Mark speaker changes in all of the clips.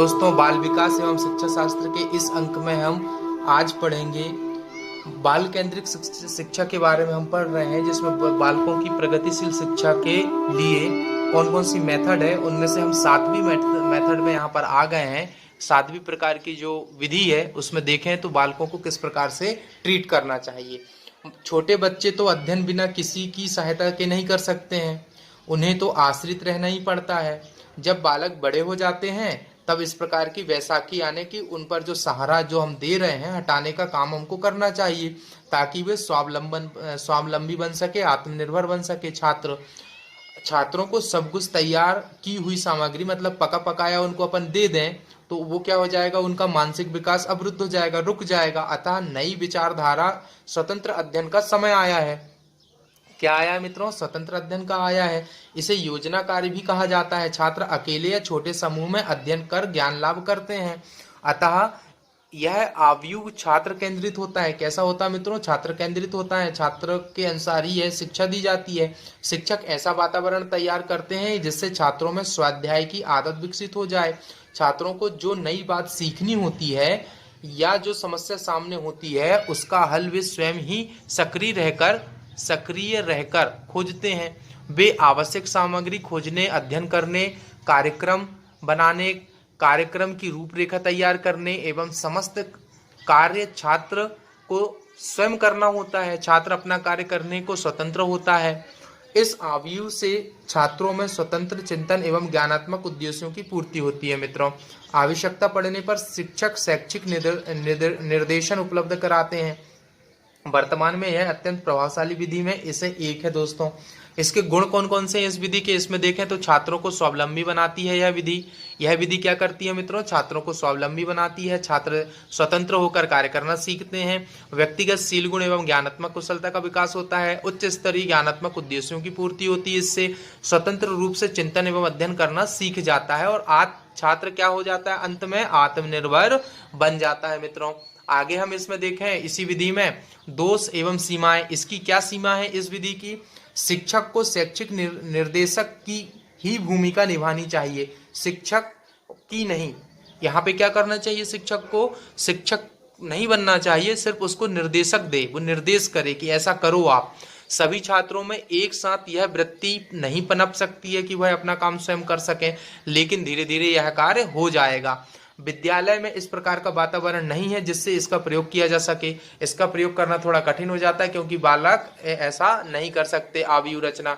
Speaker 1: दोस्तों, बाल विकास एवं शिक्षा शास्त्र के इस अंक में हम आज पढ़ेंगे बाल केंद्रित शिक्षा के बारे में। हम पढ़ रहे हैं जिसमें बालकों की प्रगतिशील शिक्षा के लिए कौन कौन सी मेथड है, उनमें से हम 7वीं मेथड में यहाँ पर आ गए हैं। 7वीं प्रकार की जो विधि है उसमें देखें तो बालकों को किस प्रकार से ट्रीट करना चाहिए। छोटे बच्चे तो अध्ययन बिना किसी की सहायता के नहीं कर सकते हैं, उन्हें तो आश्रित रहना ही पड़ता है। जब बालक बड़े हो जाते हैं तब इस प्रकार की वैसाखी आने की उन पर जो सहारा जो हम दे रहे हैं हटाने का काम हमको करना चाहिए, ताकि वे स्वावलंबी बन सके, आत्मनिर्भर बन सके। छात्रों को सब कुछ तैयार की हुई सामग्री मतलब पका पकाया उनको अपन दे दें तो वो क्या हो जाएगा, उनका मानसिक विकास अवरुद्ध हो जाएगा, रुक जाएगा। अतः नई विचारधारा स्वतंत्र अध्ययन का समय आया है। क्या आया है मित्रों? स्वतंत्र अध्ययन का आया है। इसे योजना कार्य भी कहा जाता है। छात्र अकेले या छोटे समूह में अध्ययन कर ज्ञान लाभ करते हैं। अतः यह आव्यूह छात्र केंद्रित होता है। कैसा होता है मित्रों? छात्र केंद्रित होता है। छात्र के अनुसार ही यह शिक्षा दी जाती है। शिक्षक ऐसा वातावरण तैयार करते हैं जिससे छात्रों में स्वाध्याय की आदत विकसित हो जाए। छात्रों को जो नई बात सीखनी होती है या जो समस्या सामने होती है उसका हल वे स्वयं ही सक्रिय रहकर खोजते हैं। वे आवश्यक सामग्री खोजने, अध्ययन करने, कार्यक्रम बनाने, कार्यक्रम की रूपरेखा तैयार करने एवं समस्त कार्य छात्र को स्वयं करना होता है। छात्र अपना कार्य करने को स्वतंत्र होता है। इस आयु से छात्रों में स्वतंत्र चिंतन एवं ज्ञानात्मक उद्देश्यों की पूर्ति होती है। मित्रों, आवश्यकता पड़ने पर शिक्षक शैक्षिक निर्देशन उपलब्ध कराते हैं। वर्तमान में यह अत्यंत प्रभावशाली विधि में इसे एक है। दोस्तों, इसके गुण कौन कौन से हैं इस विधि के? इसमें देखें तो छात्रों को स्वावलंबी बनाती है यह विधि क्या करती है मित्रों? छात्रों को स्वावलंबी बनाती है। छात्र स्वतंत्र होकर कार्य करना सीखते हैं। व्यक्तिगत शील गुण एवं ज्ञानात्मक कुशलता का विकास होता है। उच्च स्तरीय ज्ञानात्मक उद्देश्यों की पूर्ति होती है। इससे स्वतंत्र रूप से चिंतन एवं अध्ययन करना सीख जाता है और छात्र क्या हो जाता है? अंत में आत्मनिर्भर बन जाता है। मित्रों, आगे हम इसमें देखें इसी विधि में दोष एवं सीमाएं। इसकी क्या सीमा है इस विधि की? शिक्षक को शैक्षिक निर्देशक की ही भूमिका निभानी चाहिए, शिक्षक की नहीं। यहाँ पे क्या करना चाहिए? शिक्षक को शिक्षक नहीं बनना चाहिए, सिर्फ उसको निर्देशक दे, वो निर्देश करे कि ऐसा करो आप। सभी छात्रों में एक साथ यह वृत्ति नहीं पनप सकती है कि वह अपना काम स्वयं कर सकें, लेकिन धीरे धीरे यह कार्य हो जाएगा। विद्यालय में इस प्रकार का वातावरण नहीं है जिससे इसका प्रयोग किया जा सके। इसका प्रयोग करना थोड़ा कठिन हो जाता है क्योंकि बालक ऐसा नहीं कर सकते। आयु रचना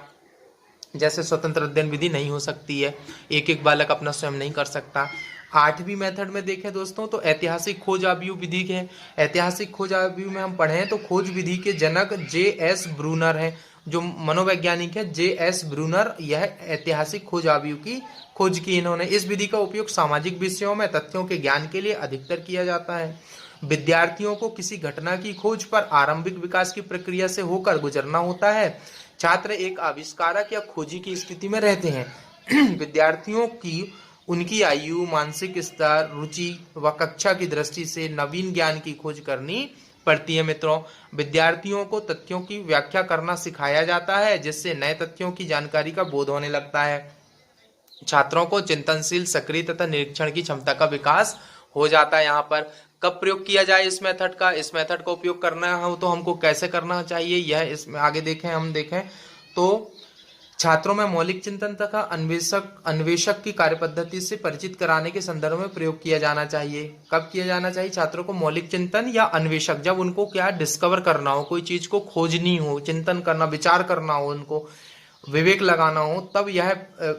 Speaker 1: जैसे स्वतंत्र अध्ययन विधि नहीं हो सकती है, एक बालक अपना स्वयं नहीं कर सकता। 8वीं मेथड में देखें दोस्तों तो ऐतिहासिक खोज आयु विधि के। ऐतिहासिक खोज आयु में हम पढ़ें तो खोज विधि के जनक J.S. ब्रूनर हैं, जो मनोवैज्ञानिक है J.S. ब्रूनर। यह ऐतिहासिक खोज आयु की खोज की इन्होंने। इस विधि का उपयोग सामाजिक विषयों में तथ्यों के ज्ञान के लिए अधिकतर किया जाता है। विद्यार्थियों को किसी घटना की खोज पर आरंभिक विकास की प्रक्रिया से होकर गुजरना होता है। छात्र एक आविष्कारक या खोजी की स्थिति में रहते हैं। विद्यार्थियों की उनकी आयु, मानसिक स्तर, रुचि व कक्षा की दृष्टि से नवीन ज्ञान की खोज करनी पड़ती है। मित्रों, विद्यार्थियों को तथ्यों की व्याख्या करना सिखाया जाता है जिससे नए तथ्यों की जानकारी का बोध होने लगता है। छात्रों को चिंतनशील, सक्रिय तथा निरीक्षण की क्षमता का विकास हो जाता है। यहाँ पर कब प्रयोग किया जाए इस मेथड का? इस मेथड का उपयोग करना हो तो हमको कैसे करना चाहिए, यह इसमें आगे देखें तो छात्रों में मौलिक चिंतन तथा अन्वेषक की कार्यपद्धति से परिचित कराने के संदर्भ में प्रयोग किया जाना चाहिए। कब किया जाना चाहिए छात्रों को? मौलिक चिंतन या अन्वेषक, जब उनको क्या डिस्कवर करना हो, कोई चीज को खोजनी हो, चिंतन करना, विचार करना हो, उनको विवेक लगाना हो, तब यह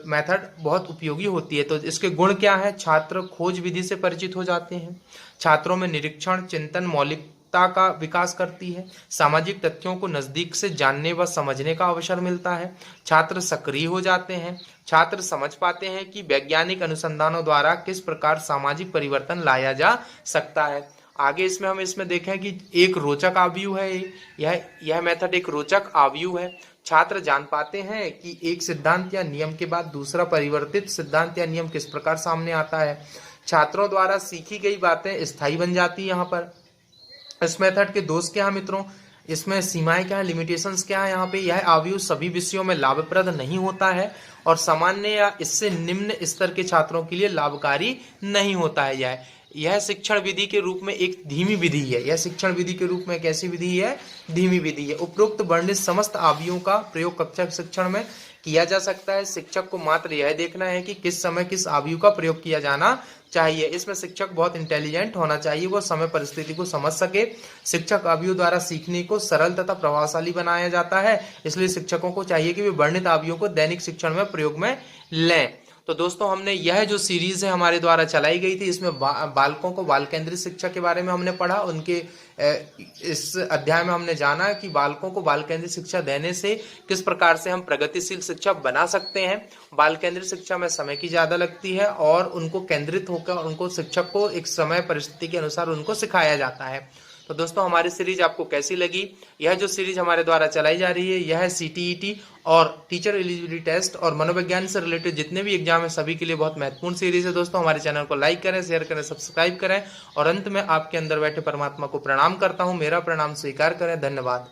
Speaker 1: मेथड बहुत उपयोगी होती है। तो इसके गुण क्या है? छात्र खोज विधि से परिचित हो जाते हैं। छात्रों में निरीक्षण, चिंतन, मौलिकता का विकास करती है। सामाजिक तथ्यों को नजदीक से जानने व समझने का अवसर मिलता है। छात्र सक्रिय हो जाते हैं। छात्र समझ पाते हैं कि वैज्ञानिक अनुसंधानों द्वारा किस प्रकार सामाजिक परिवर्तन लाया जा सकता है। आगे इसमें देखें कि एक रोचक आयु है यह मेथड एक रोचक आयु है। छात्र जान पाते हैं कि एक सिद्धांत या नियम के बाद दूसरा परिवर्तित सिद्धांत या नियम किस प्रकार सामने आता है। छात्रों द्वारा सीखी गई बातें स्थायी बन जाती है। यहाँ पर इस मेथड के दोष क्या है मित्रों? इसमें सीमाएं क्या है, लिमिटेशंस क्या है यहाँ पे, यह आयु सभी विषयों में लाभप्रद नहीं होता है और सामान्य या इससे निम्न स्तर के छात्रों के लिए लाभकारी नहीं होता है। यह शिक्षण विधि के रूप में एक धीमी विधि है। यह शिक्षण विधि के रूप में कैसी विधि है, धीमी विधि है। उपरोक्त वर्णित समस्त आवियों का प्रयोग कक्षा शिक्षण में किया जा सकता है। शिक्षक को मात्र यह देखना है कि किस समय किस आयु का प्रयोग किया जाना चाहिए। इसमें शिक्षक बहुत इंटेलिजेंट होना चाहिए, वो समय परिस्थिति को समझ सके। शिक्षक आयु द्वारा सीखने को सरल तथा प्रभावशाली बनाया जाता है, इसलिए शिक्षकों को चाहिए कि वे वर्णित आयुओं को दैनिक शिक्षण में प्रयोग में लें। तो दोस्तों हमने यह जो सीरीज है हमारे द्वारा चलाई गई थी, इसमें बालकों को बाल केंद्रित शिक्षा के बारे में हमने पढ़ा। उनके इस अध्याय में हमने जाना कि बालकों को बाल केंद्रित शिक्षा देने से किस प्रकार से हम प्रगतिशील शिक्षा बना सकते हैं। बाल केंद्रित शिक्षा में समय की ज्यादा लगती है और उनको केंद्रित होकर उनको शिक्षक को एक समय परिस्थिति के अनुसार उनको सिखाया जाता है। तो दोस्तों हमारी सीरीज आपको कैसी लगी? यह जो सीरीज हमारे द्वारा चलाई जा रही है यह CTET और टीचर एलिजिबिलिटी टेस्ट और मनोविज्ञान से रिलेटेड जितने भी एग्जाम है सभी के लिए बहुत महत्वपूर्ण सीरीज है। दोस्तों हमारे चैनल को लाइक करें, शेयर करें, सब्सक्राइब करें और अंत में आपके अंदर बैठे परमात्मा को प्रणाम करता हूं। मेरा प्रणाम स्वीकार करें। धन्यवाद।